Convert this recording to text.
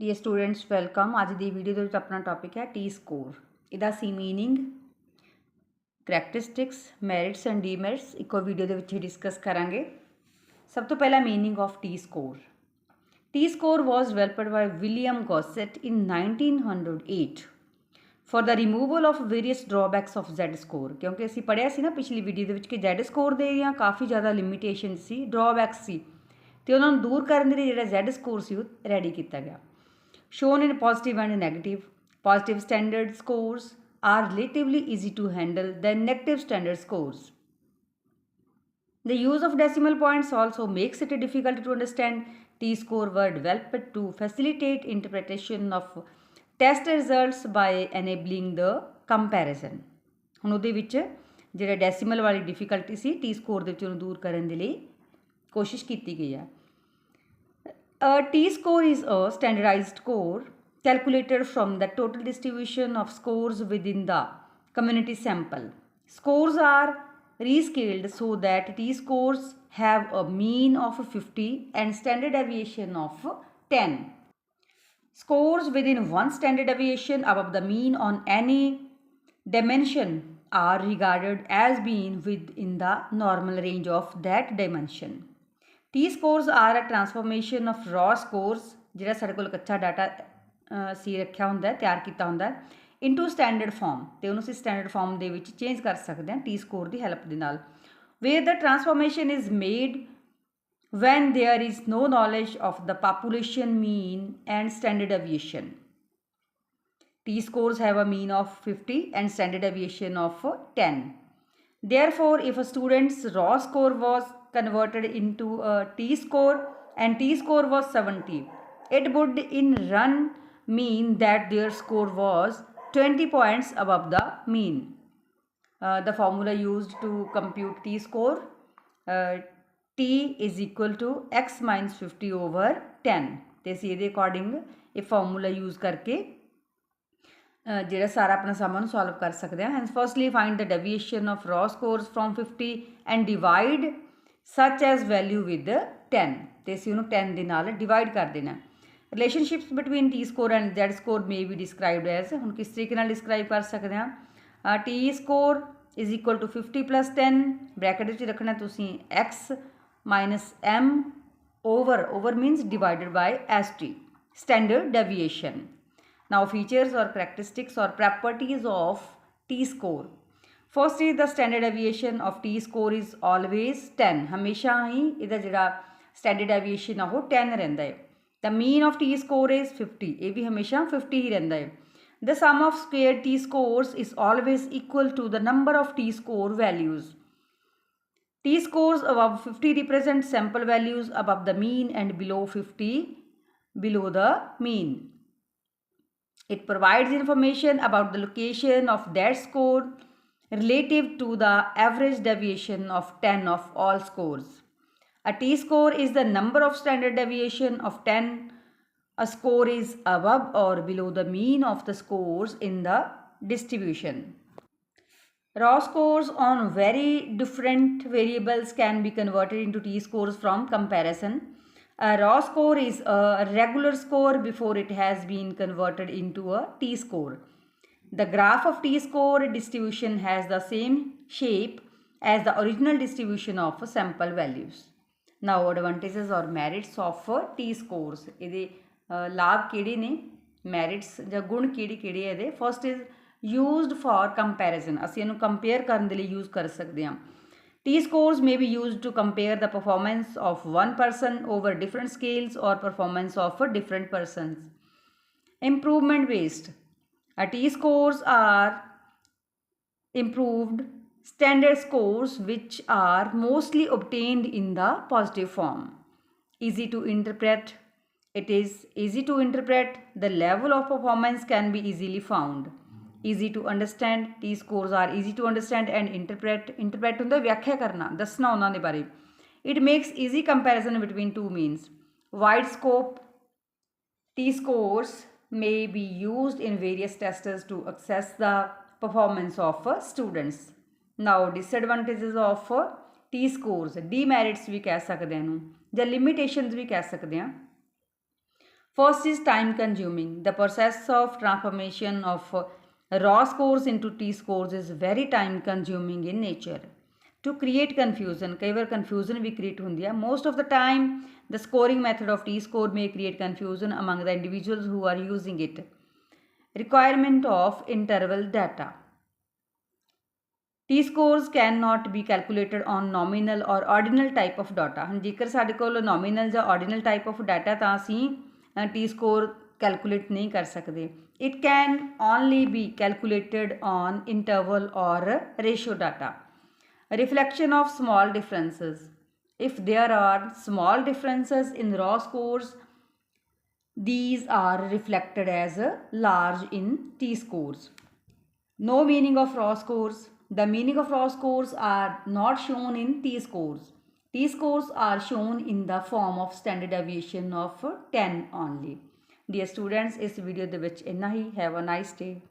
Dear students welcome. ਅੱਜ ਦੀ video ਦੇ ਵਿੱਚ ਆਪਣਾ ਟੌਪਿਕ ਹੈ ਟੀ ਸਕੋਰ। ਇਹਦਾ ਸੀ meaning, characteristics, merits and demerits ਇੱਕੋ ਵੀਡੀਓ ਦੇ ਵਿੱਚ ਹੀ ਡਿਸਕਸ ਕਰਾਂਗੇ। ਸਭ ਤੋਂ ਪਹਿਲਾਂ meaning of T score. T score was developed by William Gosset in 1908 for the removal of various drawbacks of Z score. ਕਿਉਂਕਿ ਅਸੀਂ ਪੜ੍ਹਿਆ ਸੀ ਨਾ ਪਿਛਲੀ ਵੀਡੀਓ ਦੇ ਵਿੱਚ ਕਿ ਜ਼ੈਡ ਸਕੋਰ ਦੇ ਜਾਂ ਕਾਫੀ ਜ਼ਿਆਦਾ ਲਿਮਿਟੇਸ਼ਨ ਸੀ, ਡਰਾਬੈਕਸ ਸੀ, ਅਤੇ ਉਹਨਾਂ ਨੂੰ ਦੂਰ ਕਰਨ ਦੇ ਲਈ ਜਿਹੜਾ ਜ਼ੈਡ ਸਕੋਰ ਸੀ ਉਹ ਰੈਡੀ ਕੀਤਾ ਗਿਆ। Shown in positive and negative. Positive standard scores are relatively easy to handle than negative standard scores. The use of decimal points also makes it difficult to understand. T-score were developed to facilitate interpretation of test results by enabling the comparison. ਹੁਣ ਉਹਦੇ ਵਿੱਚ ਜਿਹੜਾ decimal ਵਾਲੀ difficulty C T score ਦੇ ਵਿੱਚ ਉਹਨੂੰ ਦੂਰ ਕਰਨ ਦੇ ਲਈ ਕੋਸ਼ਿਸ਼ ਕੀਤੀ ਗਈ ਆ। A T-score is a standardized score calculated from the total distribution of scores within the community sample. Scores are rescaled so that T-scores have a mean of 50 and standard deviation of 10. Scores within one standard deviation above the mean on any dimension are regarded as being within the normal range of that dimension. T scores are a transformation of raw scores, ਜਿਹੜਾ ਸਾਡੇ ਕੋਲ ਕੱਚਾ data ਸੀ ਰੱਖਿਆ ਹੁੰਦਾ, ਤਿਆਰ ਕੀਤਾ ਹੁੰਦਾ, into standard farm, ਅਤੇ ਉਹਨੂੰ ਅਸੀਂ ਸਟੈਂਡਰਡ ਫਾਰਮ ਦੇ ਵਿੱਚ ਚੇਂਜ ਕਰ ਸਕਦੇ ਹਾਂ ਟੀ ਸਕੋਰ ਦੀ ਹੈਲਪ ਦੇ ਨਾਲ। Where the transformation is made when there is no knowledge of the population mean and standard deviation. T scores have a mean of 50 and standard deviation of 10. Therefore, if a student's raw score was converted into a T score and T score was 70, it would in run mean that their score was 20 points above the mean. The formula used to compute T score, T is equal to x minus 50 over 10. ਤੇ ਅਸੀਂ ਇਹਦੇ according ਇਹ formula use ਕਰਕੇ ਜਿਹੜਾ ਸਾਰਾ ਆਪਣਾ ਸਮਾਂ ਨੂੰ ਸੋਲਵ ਕਰ ਸਕਦੇ ਹਾਂ। Hence firstly find the deviation of raw scores from 50 and divide such as value with 10, ਅਤੇ ਅਸੀਂ ਉਹਨੂੰ 10 ਦੇ ਨਾਲ ਡਿਵਾਈਡ ਕਰ ਦੇਣਾ। Relationships between T score and Z score may be described as, ਹੁਣ ਕਿਸ ਤਰੀਕੇ ਨਾਲ ਡਿਸਕ੍ਰਾਈਬ ਕਰ ਸਕਦੇ ਹਾਂ। T score is equal to 50 + 10, bracket ਵਿੱਚ ਰੱਖਣਾ ਤੁਸੀਂ x minus m over means divided by st, standard deviation. Now features or characteristics or properties of T-score. First is the standard deviation of T-score is always 10. हमेशा ही इधर जिहड़ा standard deviation है वो 10 रहता है। The mean of T-score is 50. ये भी हमेशा 50 ही रहता है। The sum of squared T-scores is always equal to the number of T-score values. T-scores above 50 represent sample values above the mean and below 50 below the mean. It provides information about the location of that score relative to the average deviation of 10 of all scores. A T-score is the number of standard deviation of 10. A score is above or below the mean of the scores in the distribution. Raw scores on very different variables can be converted into T-scores from comparison. A raw score is a regular score before it has been converted into a T-score. The graph of T-score distribution has the same shape as the original distribution of sample values. Now advantages or merits of T-scores. ਇਹਦੇ ਲਾਭ ਕਿਹੜੇ ਨੇ, merits ਜਾਂ ਗੁਣ ਕਿਹੜੇ ਹੈ ਇਹਦੇ। First is used for comparison, ਅਸੀਂ ਇਹਨੂੰ ਕੰਪੇਅਰ ਕਰਨ ਦੇ ਲਈ ਯੂਜ਼ ਕਰ ਸਕਦੇ ਹਾਂ। T-scores may be used to compare the performance of one person over different scales or performance of different persons. Improvement based. T-scores are improved standard scores which are mostly obtained in the positive form. Easy to interpret. It is easy to interpret. The level of performance can be easily found. Easy to understand. T scores are easy to understand and interpret. Interpret ਹੁੰਦਾ ਵਿਆਖਿਆ ਕਰਨਾ, ਦੱਸਣਾ ਉਹਨਾਂ ਦੇ ਬਾਰੇ। It makes easy comparison between two means. Wide scope. T scores may be used in various testers to assess the performance of students. Now disadvantages of T scores. Demerits ਵੀ ਕਹਿ ਸਕਦੇ ਹਾਂ ਇਹਨੂੰ, ਜਾਂ limitations ਵੀ ਕਹਿ ਸਕਦੇ ਹਾਂ। First is time consuming. The process of transformation of raw scores into T scores is very time consuming in nature. To create confusion, कई बार confusion भी create होती है. Most of the time, the scoring method of T score may create confusion among the individuals who are using it. Requirement of interval data. T scores cannot be calculated on nominal or ordinal type of data. जेकर साढ़े कोल nominal या ordinal type of data ਤਾਂ ਅਸੀਂ T score calculate नहीं कर सकते. It can only be calculated on interval or ratio data. Reflection of small differences. If there are small differences in raw scores, these are reflected as large in T scores. No meaning of raw scores. The meaning of raw scores are not shown in T scores. T scores are shown in the form of standard deviation of 10 only. Dear students, इस video ਦੇ ਵਿੱਚ ਇੰਨਾ ਹੀ. Have a nice day.